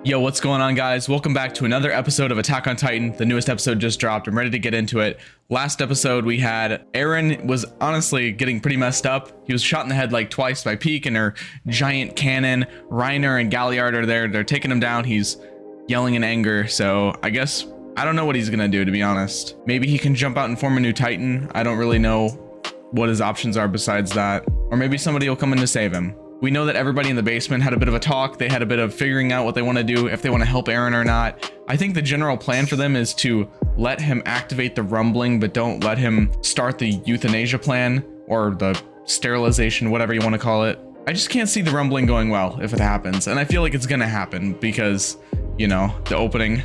Yo, what's going on, guys? Welcome back to another episode of Attack on Titan. The newest episode just dropped. I'm ready to get into it. Last episode we had Eren was honestly getting pretty messed up. He was shot in the head like twice by Peak and her giant cannon. Reiner and Galliard are there. They're taking him down. He's yelling in anger. So I guess I don't know what he's gonna do, to be honest. Maybe he can jump out and form a new Titan. I don't really know what his options are besides that. Or maybe somebody will come in to save him. We know that everybody in the basement had a bit of a talk. They had a bit of figuring out what they want to do, if they want to help Eren or not. I think the general plan for them is to let him activate the rumbling, but don't let him start the euthanasia plan or the sterilization, whatever you want to call it. I just can't see the rumbling going well if it happens. And I feel like it's going to happen because, you know, the opening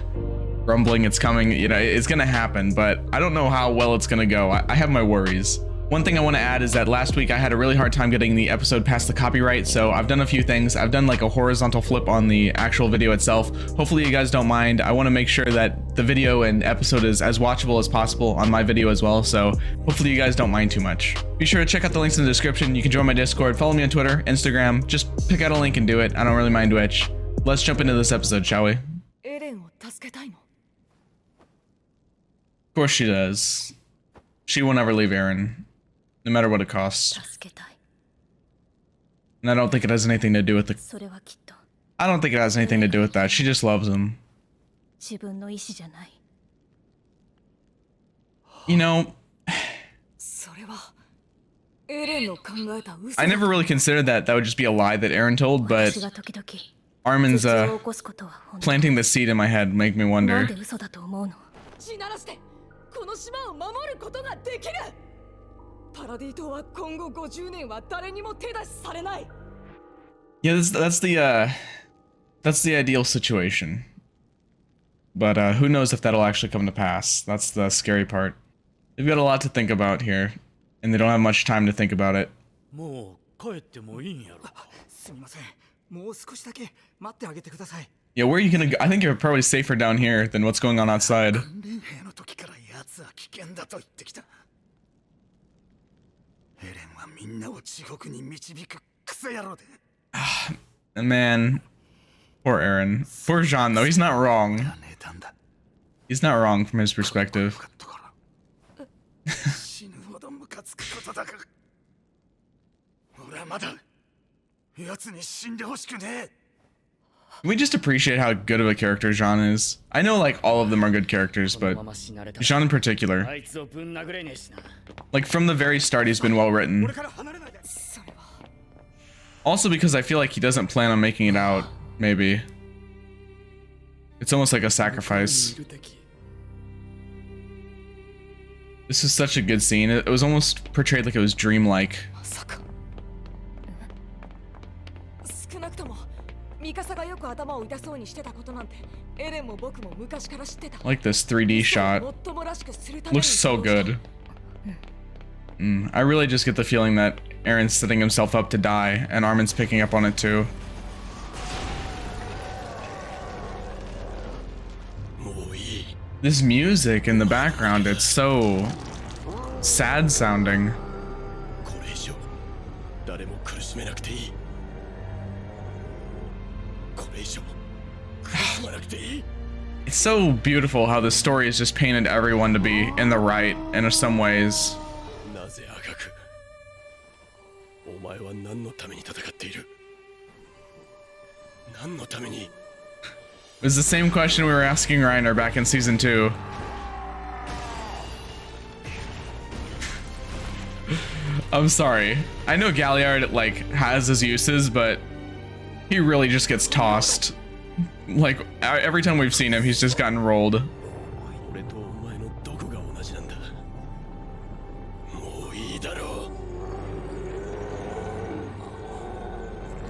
rumbling, it's coming, you know, it's going to happen, but I don't know how well it's going to go. I have my worries. One thing I want to add is that last week I had a really hard time getting the episode past the copyright, so I've done a few things. I've done like a horizontal flip on the actual video itself. Hopefully you guys don't mind. I want to make sure that the video and episode is as watchable as possible on my video as well, so hopefully you guys don't mind too much. Be sure to check out the links in the description. You can join my Discord, follow me on Twitter, Instagram. Just pick out a link and do it. I don't really mind which. Let's jump into this episode, shall we? Of course she does. She will never leave Eren. No matter what it costs. And I don't think it has anything to do with the... I don't think it has anything to do with that. She just loves him. You know... I never really considered that would just be a lie that Eren told, but... Armin's planting the seed in my head make me wonder. Yeah, that's the ideal situation. But who knows if that'll actually come to pass. That's the scary part. They've got a lot to think about here, and they don't have much time to think about it. Yeah, where are you gonna go? I think you're probably safer down here than what's going on outside. Man, poor Eren. Poor Jean, though. He's not wrong. He's not wrong from his perspective. Can we just appreciate how good of a character Jean is? I know like all of them are good characters, but Jean in particular. Like from the very start he's been well written. Also because I feel like he doesn't plan on making it out, maybe. It's almost like a sacrifice. This is such a good scene. It was almost portrayed like it was dreamlike. Like this 3D shot. Looks so good. I really just get the feeling that Eren's setting himself up to die, and Armin's picking up on it too. This music in the background, it's so sad sounding. It's so beautiful how the story has just painted everyone to be in the right in some ways. It was the same question we were asking Reiner back in season 2. I'm sorry. I know Galliard like has his uses, but he really just gets tossed. Like every time we've seen him, he's just gotten rolled.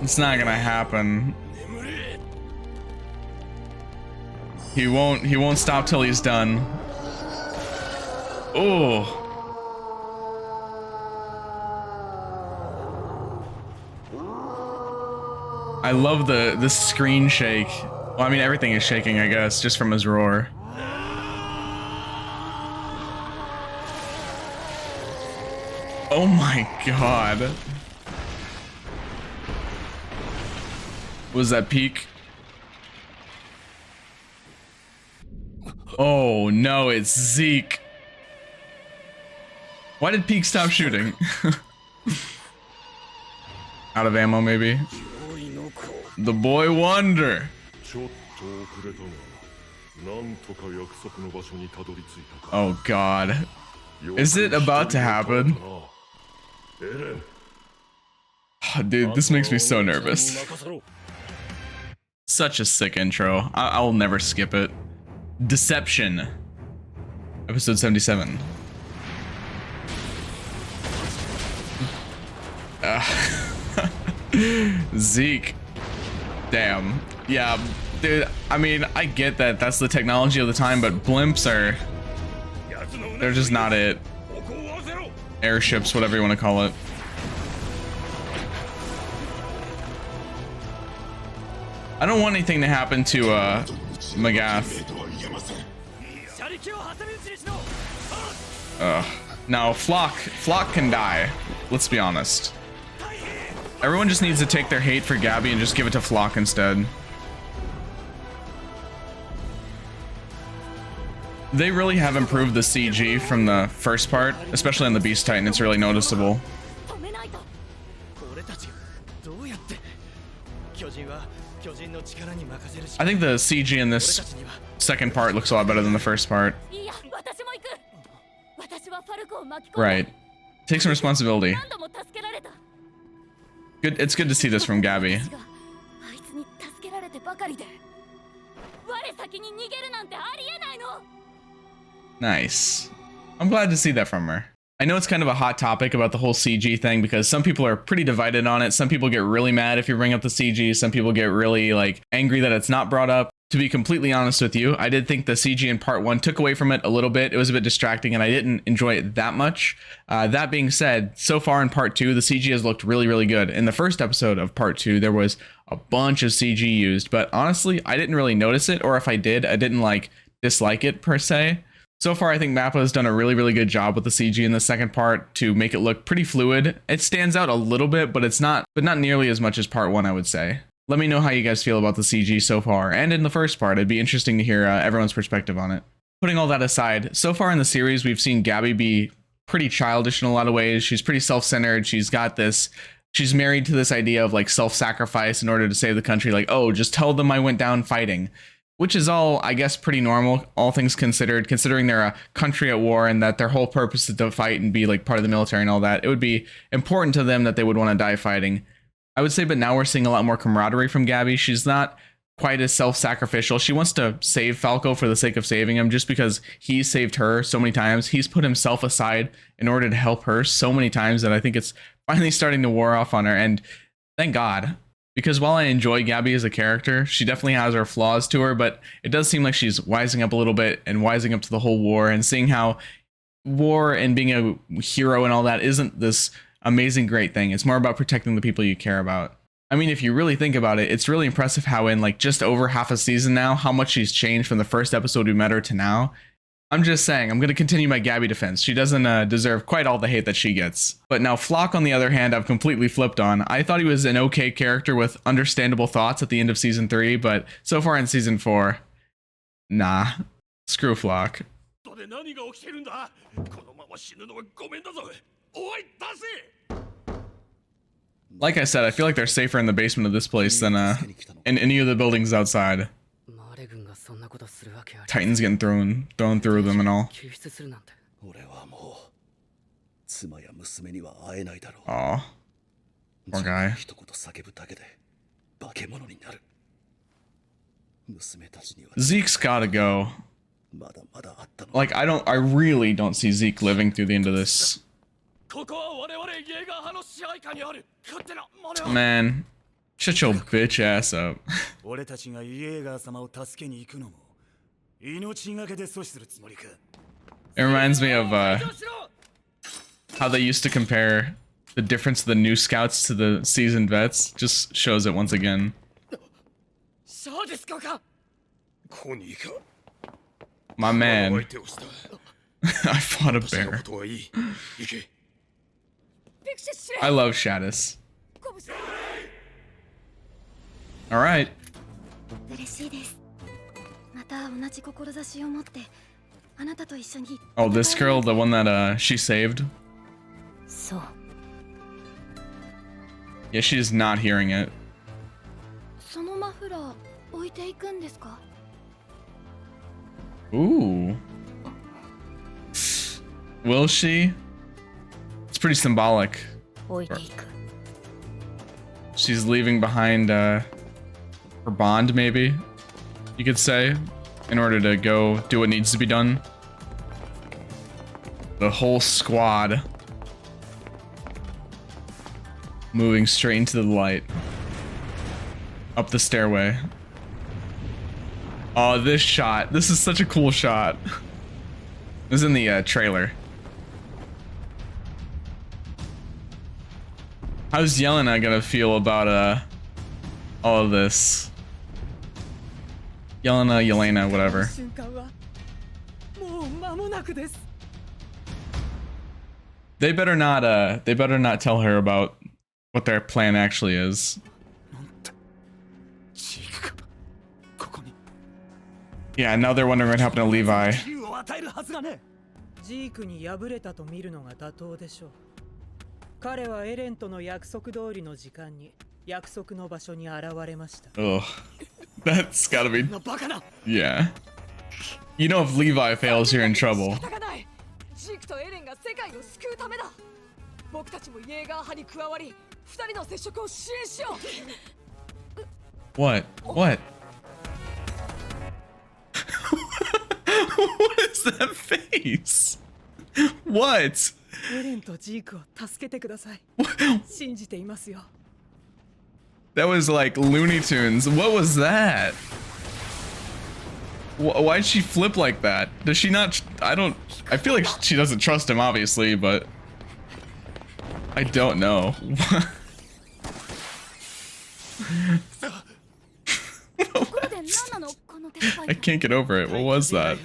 It's not gonna happen. He won't stop till he's done. Oh. I love the screen shake. Well, I mean everything is shaking, I guess, just from his roar. Oh my god. Was that Peak? Oh no, it's Zeke. Why did Peak stop shooting? Out of ammo, maybe? The boy wonder. Oh god. Is it about to happen? Oh, dude, this makes me so nervous. Such a sick intro. I'll never skip it. Deception. Episode 77. Zeke. Damn. Yeah, dude, I mean, I get that that's the technology of the time, but blimps are... they're just not it. Airships, whatever you want to call it. I don't want anything to happen to Magath. Now Flock can die. Let's be honest. Everyone just needs to take their hate for Gabi and just give it to Flock instead. They really have improved the CG from the first part, especially on the Beast Titan. It's really noticeable. I think the CG in this second part looks a lot better than the first part. Right. Take some responsibility. Good. It's good to see this from Gabi. Nice. I'm glad to see that from her. I know it's kind of a hot topic about the whole CG thing because some people are pretty divided on it. Some people get really mad if you bring up the CG. Some people get really like angry that it's not brought up. To be completely honest with you, I did think the CG in part 1 took away from it a little bit. It was a bit distracting and I didn't enjoy it that much. That being said, so far in part 2, the CG has looked really, really good. In the first episode of part 2, there was a bunch of CG used, but honestly, I didn't really notice it, or if I did, I didn't like dislike it per se. So far, I think Mappa has done a really, really good job with the CG in the second part to make it look pretty fluid. It stands out a little bit, but not nearly as much as part 1, I would say. Let me know how you guys feel about the CG so far, and in the first part. It'd be interesting to hear everyone's perspective on it. Putting all that aside, so far in the series, we've seen Gabi be pretty childish in a lot of ways. She's pretty self-centered. She's married to this idea of like self-sacrifice in order to save the country. Like, oh, just tell them I went down fighting. Which is all, I guess, pretty normal, all things considered, considering they're a country at war and that their whole purpose is to fight and be like part of the military and all that. It would be important to them that they would want to die fighting. I would say, but now we're seeing a lot more camaraderie from Gabi. She's not quite as self-sacrificial. She wants to save Falco for the sake of saving him, just because he's saved her so many times. He's put himself aside in order to help her so many times that I think it's finally starting to wear off on her. And thank God. Because while I enjoy Gabi as a character, she definitely has her flaws to her, but it does seem like she's wising up a little bit and wising up to the whole war and seeing how war and being a hero and all that isn't this amazing great thing. It's more about protecting the people you care about. I mean, if you really think about it, it's really impressive how in like just over half a season now, how much she's changed from the first episode we met her to now. I'm just saying, I'm going to continue my Gabi defense. She doesn't deserve quite all the hate that she gets. But now Flock, on the other hand, I've completely flipped on. I thought he was an okay character with understandable thoughts at the end of season 3, but so far in season 4, nah. Screw Flock. Like I said, I feel like they're safer in the basement of this place than in any of the buildings outside. Titans getting thrown through them and all. Aw. Poor guy. Zeke's gotta go. Like, I really don't see Zeke living through the end of this. Man. Shut your bitch ass up. It reminds me of how they used to compare the difference of the new scouts to the seasoned vets. Just shows it once again. My man. I fought a bear. I love Shadis. All right. Oh, this girl, the one that she saved? Yeah, she's not hearing it. Ooh. Will she? It's pretty symbolic. She's leaving behind her bond, maybe you could say, in order to go do what needs to be done. The whole squad moving straight into the light. Up the stairway. Oh, this shot. This is such a cool shot. This is in the trailer. How's Yelena gonna feel about all of this? Yelena, whatever. They better not tell her about what their plan actually is. Yeah, now they're wondering what happened to Levi. Ugh. That's gotta be... Yeah. You know, if Levi fails, you're in trouble. What? What? What is that face? What? That was like Looney Tunes. What was that? Why'd she flip like that? Does she not? I feel like she doesn't trust him, obviously, but I don't know. I can't get over it. What was that?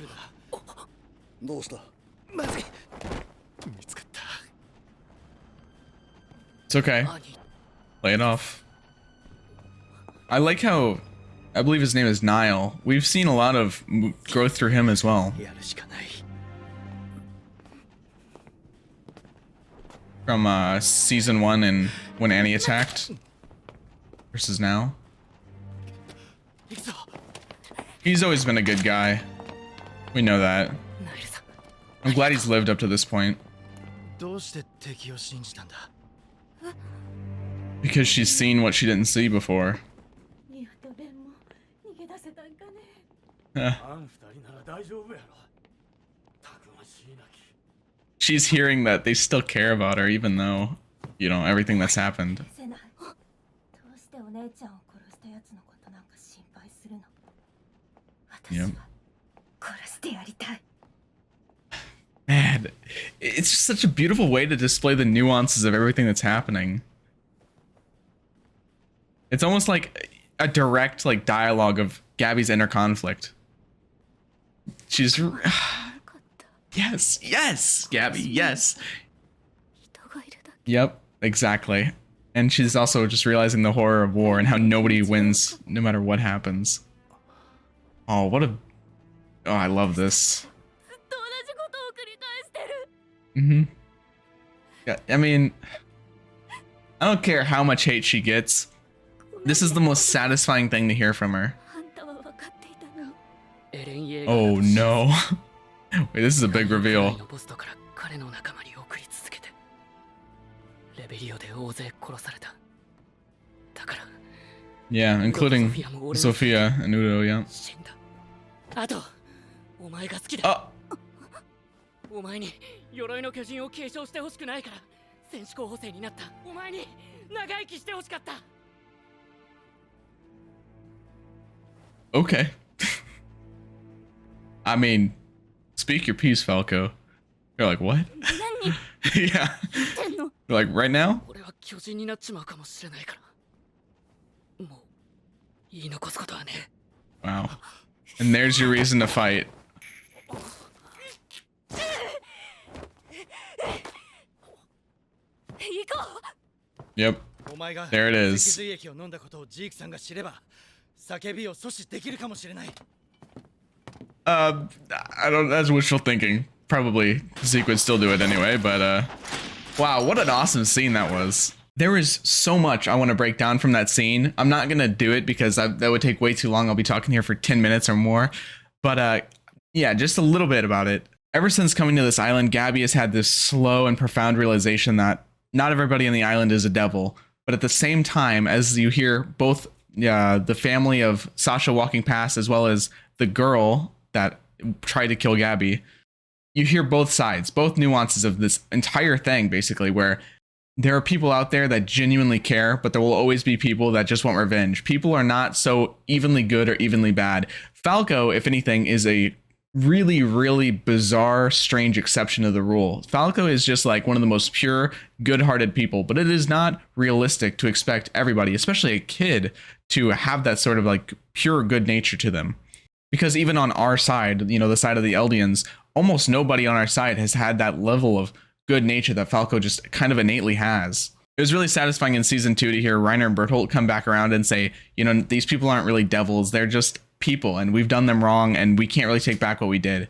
It's okay. Play it off. I like how, I believe his name is Niall. We've seen a lot of growth through him as well. From season 1 and when Annie attacked versus now. He's always been a good guy. We know that. I'm glad he's lived up to this point. Because she's seen what she didn't see before. She's hearing that they still care about her, even though, you know, everything that's happened. Yep. Man, it's just such a beautiful way to display the nuances of everything that's happening. It's almost like a direct like dialogue of Gabi's inner conflict. She's yes, Gabi, yes. Yep, exactly. And she's also just realizing the horror of war and how nobody wins no matter what happens. Oh, what a... Oh, I love this. Yeah, I mean, I don't care how much hate she gets. This is the most satisfying thing to hear from her. Oh no. Wait, this is a big reveal. Yeah, including Sophia and Udo, yeah. Oh! Okay. I mean, speak your piece, Falco. You're like, what? Yeah. You're like, right now? Wow. And there's your reason to fight. Yep. There it is. I don't, that's wishful thinking. Probably Zeke would still do it anyway, but wow, what an awesome scene that was. There is so much I want to break down from that scene. I'm not gonna do it because that would take way too long. I'll be talking here for 10 minutes or more, but yeah, just a little bit about it. Ever since coming to this island, Gabi has had this slow and profound realization that not everybody on the island is a devil, but at the same time, as you hear both the family of Sasha walking past as well as the girl that tried to kill Gabi, you hear both sides, both nuances of this entire thing, basically, where there are people out there that genuinely care, but there will always be people that just want revenge. People are not so evenly good or evenly bad. Falco, if anything, is a really, really bizarre, strange exception to the rule. Falco is just like one of the most pure, good-hearted people, but it is not realistic to expect everybody, especially a kid, to have that sort of like pure good nature to them. Because even on our side, you know, the side of the Eldians, almost nobody on our side has had that level of good nature that Falco just kind of innately has. It was really satisfying in season 2 to hear Reiner and Bertolt come back around and say, you know, these people aren't really devils, they're just people and we've done them wrong and we can't really take back what we did.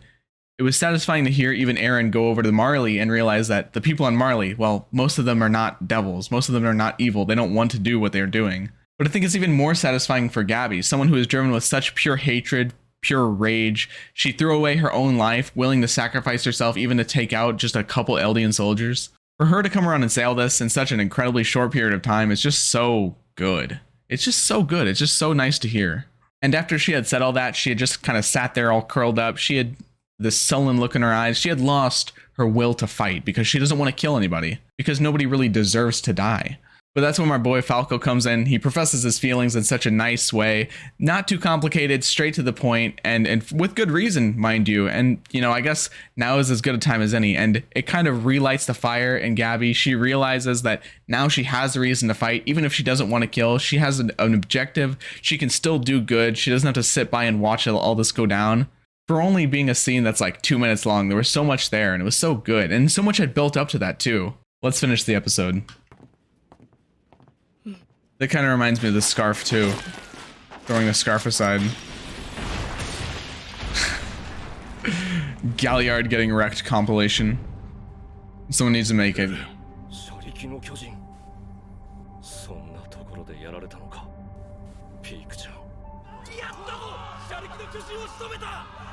It was satisfying to hear even Eren go over to Marley and realize that the people on Marley, well, most of them are not devils, most of them are not evil, they don't want to do what they're doing. But I think it's even more satisfying for Gabi, someone who is driven with such pure hatred, pure rage. She threw away her own life, willing to sacrifice herself even to take out just a couple Eldian soldiers. For her to come around and say all this in such an incredibly short period of time is just so good. It's just so good. It's just so nice to hear. And after she had said all that, she had just kind of sat there all curled up. She had this sullen look in her eyes. She had lost her will to fight because she doesn't want to kill anybody, because nobody really deserves to die. But that's when my boy Falco comes in. He professes his feelings in such a nice way, not too complicated, straight to the point, and with good reason, mind you. And, you know, I guess now is as good a time as any. And it kind of relights the fire in Gabi. She realizes that now she has a reason to fight, even if she doesn't want to kill. She has an objective. She can still do good. She doesn't have to sit by and watch all this go down. For only being a scene that's like 2 minutes long, there was so much there, and it was so good. And so much had built up to that, too. Let's finish the episode. That kind of reminds me of the scarf too. Throwing the scarf aside. Galliard getting wrecked compilation. Someone needs to make it.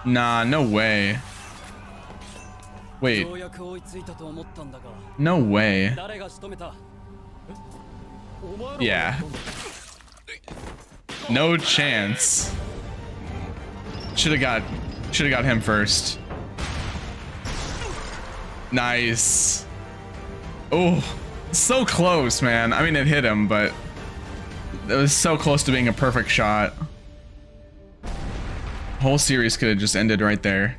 Nah, no way. Wait. No way. Yeah. No chance. Should have got him first. Nice. Oh, so close, man. I mean, it hit him, but it was so close to being a perfect shot. Whole series could have just ended right there.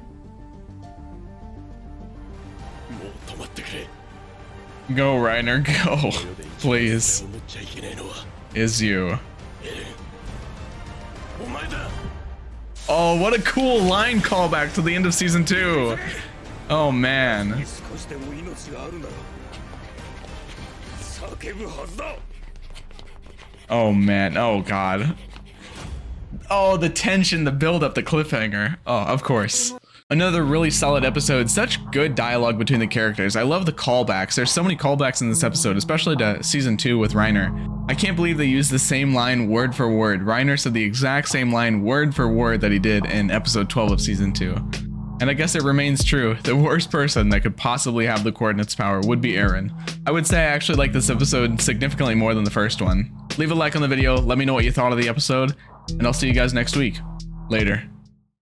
Go, Reiner, go. Please. Is you. Oh, what a cool line callback to the end of season 2. Oh, man. Oh, man. Oh, God. Oh, the tension, the build-up, the cliffhanger. Oh, of course. Another really solid episode. Such good dialogue between the characters. I love the callbacks. There's so many callbacks in this episode, especially to season 2 with Reiner. I can't believe they used the same line word for word. Reiner said the exact same line word for word that he did in episode 12 of season 2. And I guess it remains true. The worst person that could possibly have the coordinates power would be Eren. I would say I actually like this episode significantly more than the first one. Leave a like on the video. Let me know what you thought of the episode, and I'll see you guys next week. Later.